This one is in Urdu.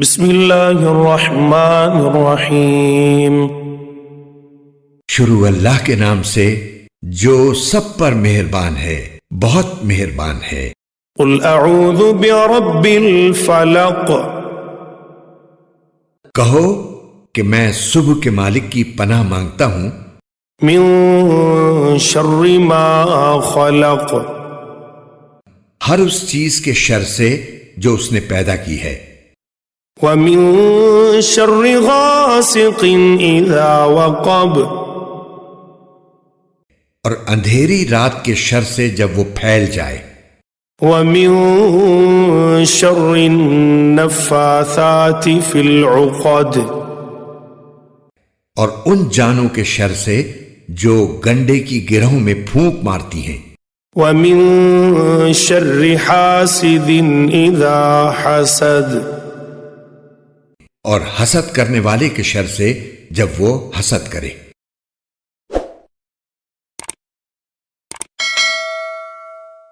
بسم اللہ الرحمن الرحیم۔ شروع اللہ کے نام سے جو سب پر مہربان ہے، بہت مہربان ہے۔ قل اعوذ برب الفلق، کہو کہ میں صبح کے مالک کی پناہ مانگتا ہوں من شر ما خلق، ہر اس چیز کے شر سے جو اس نے پیدا کی ہے، ومن شر غاسق اذا وقب، اور اندھیری رات کے شر سے جب وہ پھیل جائے، ومن شر النفاثات فی العقد، اور ان جانوں کے شر سے جو گنڈے کی گرہوں میں پھونک مارتی ہیں، ومن شر حاسد اذا حسد، اور حسد کرنے والے کے شر سے جب وہ حسد کرے۔